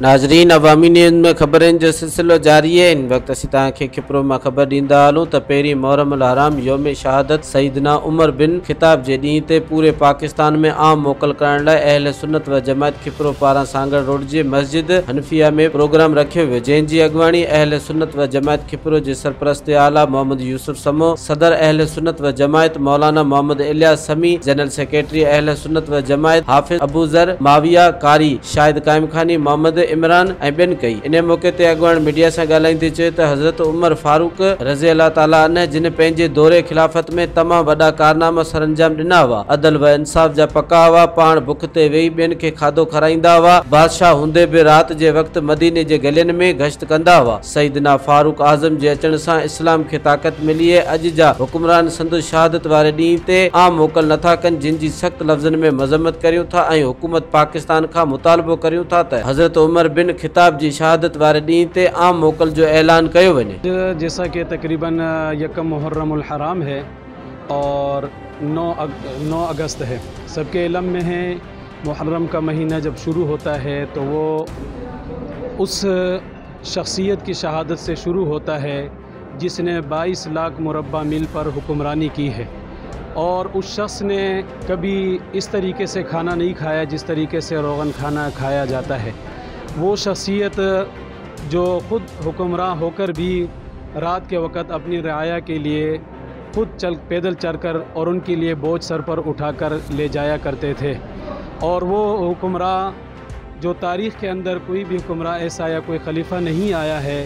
नाज़रीन, अवामी न्यूज़ में ख़बरनि जो सिलसिलो जारी है। इन वक्त असीं तव्हांखे खिपरो मां ख़बर ॾींदा हलूं त पहिरीं मुहर्रम अल हराम यौम शहादत सईदना उमर बिन ख़िताब जे ॾींहं ते पूरे पाकिस्तान में आम मोकल करण लाइ अहल सुन्नत व जमायत खिपरो पारां सांगड़ रोड जे मस्जिद हनफिया में प्रोग्राम रखियो वियो, जंहिंजी अॻुवाणी अहल सुन्नत व जमायत खिपरो जे सरपरस्त आला मोहम्मद यूसुफ समो, सदर अहल सुन्नत व जमायत मौलाना मोहम्मद इलियास समी, जनरल सेक्रेटरी अहल सुन्नत व जमायत हाफिज अबू ज़र माविया कारी, शाहिद काइम खानी मोहम्मद इमरान ऐं ॿियनि कई। इन मौके ते अॻुवाण मीडिया सां ॻाल्हाईंदे चयो त हज़रत उमर फारूक रज़ी अल्लाह ताला अन्हु, जिन पंहिंजे दौरे खिलाफ़त में तमामु वॾा कारनामा सरअंजाम ॾिना हुआ, अदल व इंसाफ़ जा पका हुआ, पाण बुख ते वेही ॿियनि खे खाधो खाराईंदा हुआ, बादशाह हूंदे बि राति जे वक़्तु मदीने जे गलियुनि में गश्त कंदा हुआ। सईदना फारूक आज़म जे अचण सां इस्लाम खे ताक़त मिली है। अॼु जा हुक्मरान संदसि शहादत वारे ॾींहं ते आम मोकल नथा कनि, जिन जी सख़्त लफ़्ज़नि में मज़म्मत करियूं था ऐं हुकूमत पाकिस्तान खां मुतालबो करियूं था त हज़रत उमर बिन खिताब जी शहादत वारे ॾींहं ते आम मोकल जो ऐलान कयो वञे। जैसा कि तकरीबन यकम मुहर्रम उल हराम है और 9 अगस्त है, सबके इल्म में है। मुहर्रम का महीना जब शुरू होता है तो वो उस शख्सियत की शहादत से शुरू होता है जिसने 22 लाख मुरब्बा मील पर हुक्मरानी की है, और उस शख्स ने कभी इस तरीके से खाना नहीं खाया जिस तरीके से रोगन खाना खाया जाता है। वो शख्सियत जो ख़ुद हुक्मरान होकर भी रात के वक़्त अपनी रियाया के लिए खुद पैदल चलकर और उनके लिए बोझ सर पर उठाकर ले जाया करते थे। और वो हुक्मरान जो तारीख़ के अंदर कोई भी हुक्मरान ऐसा या कोई खलीफा नहीं आया है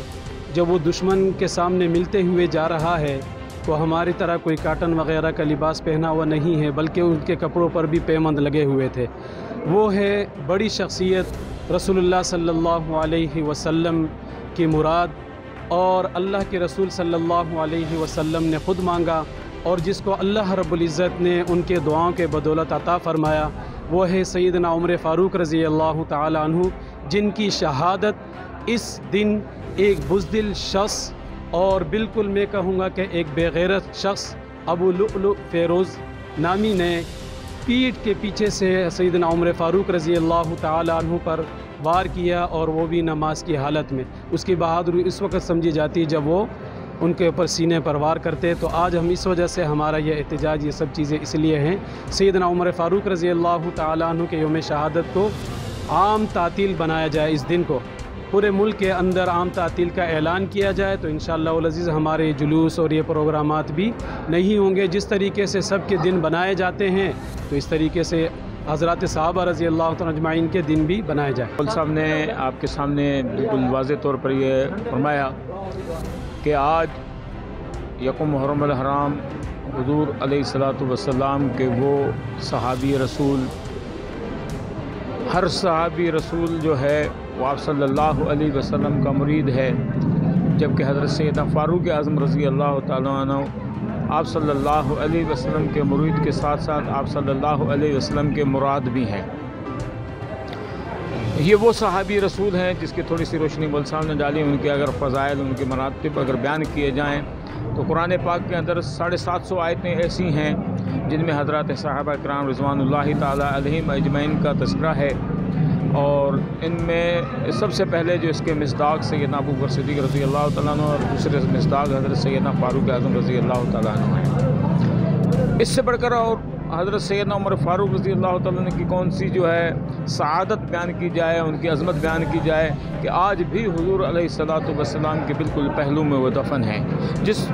जब वो दुश्मन के सामने मिलते हुए जा रहा है तो हमारी तरह कोई काटन वग़ैरह का लिबास पहना हुआ नहीं है, बल्कि उनके कपड़ों पर भी पैबंद लगे हुए थे। वो है बड़ी शख्सियत रसूलुल्लाह सल्लल्लाहु अलैहि वसल्लम की मुराद, और अल्लाह के रसूल सल्लल्लाहु अलैहि वसल्लम ने ख़ुद मांगा और जिसको अल्लाह रब्बुल इज़्ज़त ने उनके दुआओं के बदौलत अता फ़रमाया, वो है सैयदना उमर फ़ारूक रज़ी अल्लाह ताला अन्हु, जिनकी शहादत इस दिन एक बुज़दिल शख्स और बिल्कुल मैं कहूँगा कि एक बेगैरत शख्स अबू लुअलुअ फ़ेरोज़ नामी ने पीठ के पीछे से सैयदना उमर फ़ारूक रज़ी अल्लाह ताला अन्हु पर वार किया, और वो भी नमाज की हालत में। उसकी बहादुरी इस वक्त समझी जाती है जब वो उनके ऊपर सीने पर वार करते। तो आज हम इस वजह से हमारा ये एहतजाज, ये सब चीज़ें इसलिए हैं, सैयदना उमर फ़ारूक रज़ी अल्लाह ताला अन्हु के यौम शहादत को आम तातील बनाया जाए। इस दिन को पूरे मुल्क के अंदर आम तातील का ऐलान किया जाए तो इंशाअल्लाह उल अज़ीज़ हमारे जुलूस और ये प्रोग्रामात भी नहीं होंगे। जिस तरीके से सब के दिन बनाए जाते हैं तो इस तरीके से हज़रत सहाबा रज़ी अल्लाह तआला अजमाइन के दिन भी बनाए जाए। मौलवी साहब ने आपके सामने बिल्कुल वाज़ेह तौर पर यह फरमाया कि आज यकम मुहर्रम अल हराम हुज़ूर अलैहिस्सलातु वस्सलाम के वो सहाबी रसूल, हर सहाबी रसूल जो है वो आप सल्लल्लाहु अलैहि वसल्लम का मुरीद है, जबकि हज़रत सैयदना फ़ारूक आज़म रज़ी अल्लाह ताला अन्हु आप सल्लल्लाहु अलैहि वसल्लम के मुरीद के साथ साथ आप सल्लल्लाहु अलैहि वसल्लम के मुराद भी हैं। ये वो सहाबी रसूल हैं जिसकी थोड़ी सी रोशनी मौलवी साहब ने डाली। उनके अगर फ़ज़ाइल, उनके मरातिब अगर बयान किए जाएँ तो कुरान पाक के अंदर 750 आयतें ऐसी हैं जिनमें हज़रत सहाबा किराम रिज़वानुल्लाहि ताला अलैहिम अजमईन का तज़किरा है, और इनमें सबसे पहले जो इसके मिस्दाक़ सैयदना अबू बकर सिद्दीक़ रज़ी अल्लाह तआला अन्हु और दूसरे मिस्दाक़ हज़रत सैयदना फ़ारूक आज़म रज़ी अल्लाह तआला अन्हु हैं। इससे बढ़कर और हज़रत सैयदना उमर फ़ारूक रज़ी अल्लाह तआला अन्हु की कौन सी जो है सआदत बयान की जाए, उनकी अज़मत बयान की जाए कि आज भी हुज़ूर अलैहिस्सलातु वस्सलाम के बिल्कुल पहलू में वो दफन है,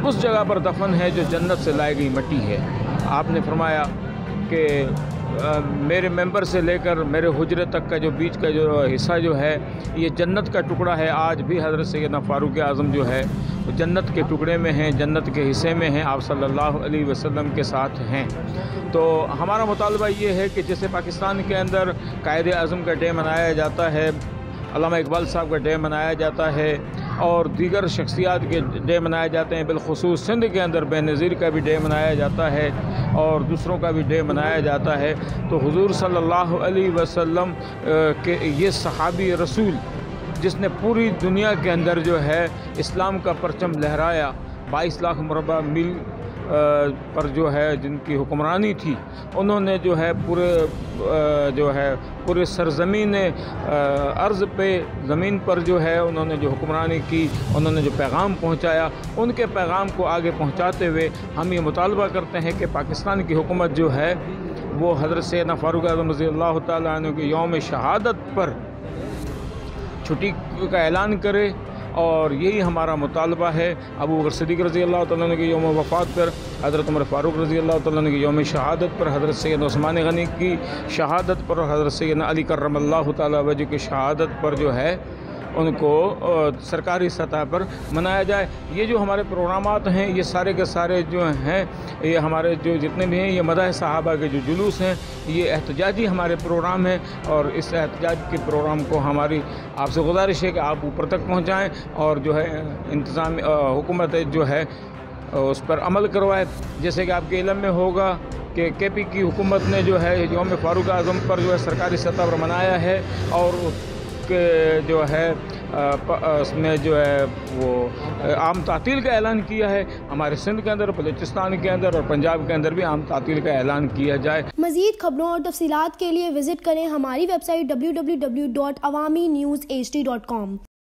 उस जगह पर दफन है जो जन्नत से लाई गई मिट्टी है। आपने फरमाया कि मेरे मेंबर से लेकर मेरे हुजरे तक का जो बीच का जो हिस्सा जो है ये जन्नत का टुकड़ा है। आज भी हज़रत सैयदना फ़ारूक आज़म जो है वो जन्नत के टुकड़े में हैं, जन्नत के हिस्से में हैं, आप सल्लल्लाहु अलैहि वसल्लम के साथ हैं। तो हमारा मुतालबा ये है कि जैसे पाकिस्तान के अंदर कायदे आज़म का डे मनाया जाता है, अल्लामा इकबाल साहब का डे मनाया जाता है और दीगर शख्सियात के डे मनाए जाते हैं, बिलखुसूस सिंध के अंदर बेनज़ीर का भी डे मनाया जाता है और दूसरों का भी डे मनाया जाता है। तो हुज़ूर सल्लल्लाहु अलैहि वसल्लम के ये सहाबी रसूल जिसने पूरी दुनिया के अंदर जो है इस्लाम का परचम लहराया, 22 लाख मुरब्बा मील پر جو ہے جن کی حکمرانی تھی انہوں نے جو ہے پورے سرزمین ارض پہ زمین پر جو ہے انہوں نے جو حکمرانی کی، انہوں نے جو پیغام پہنچایا، ان کے پیغام کو آگے پہنچاتے ہوئے ہم یہ مطالبہ کرتے ہیں کہ پاکستان کی حکومت جو ہے وہ حضرت سیدنا فاروق اعظم رضی اللہ تعالیٰ عنہ کے یوم شہادت پر چھٹی کا اعلان کرے، اور یہی ہمارا مطالبہ ہے۔ ابو بکر صدیق رضی اللہ تعالیٰ عنہ کے یوم وفات پر، حضرت عمر فاروق رضی اللہ تعالیٰ عنہ کے یوم شہادت پر، حضرت سیدنا عثمان غنی کی شہادت پر، اور حضرت سیدنا علی کرم اللہ تعالیٰ وجہ کی شہادت پر جو ہے ان کو سرکاری سطح پر منایا جائے۔ یہ جو ہمارے پروگرامات ہیں یہ سارے کے سارے جو ہیں، یہ ہمارے جو جتنے بھی ہیں یہ مداح صحابہ کے جو جلوس ہیں یہ احتجاجی ہمارے پروگرام ہیں، اور اس احتجاج کے پروگرام کو ہماری آپ سے گزارش ہے کہ آپ اوپر تک پہنچائیں اور جو ہے انتظام حکومت جو ہے اس پر عمل کروائے۔ جیسے کہ آپ کے علم میں ہوگا کہ کے پی کی حکومت نے جو ہے یوم فاروق اعظم پر جو ہے سرکاری سطح پر منایا ہے، اور کہ جو ہے اس میں جو ہے وہ عام تعطیل کا اعلان کیا ہے۔ ہمارے سندھ کے اندر، بلوچستان کے اندر اور پنجاب کے اندر بھی عام تعطیل کا اعلان کیا جائے۔ مزید خبروں اور تفصیلات کے لیے وزٹ کریں ہماری ویب سائٹ www.awamiNewsHD.com۔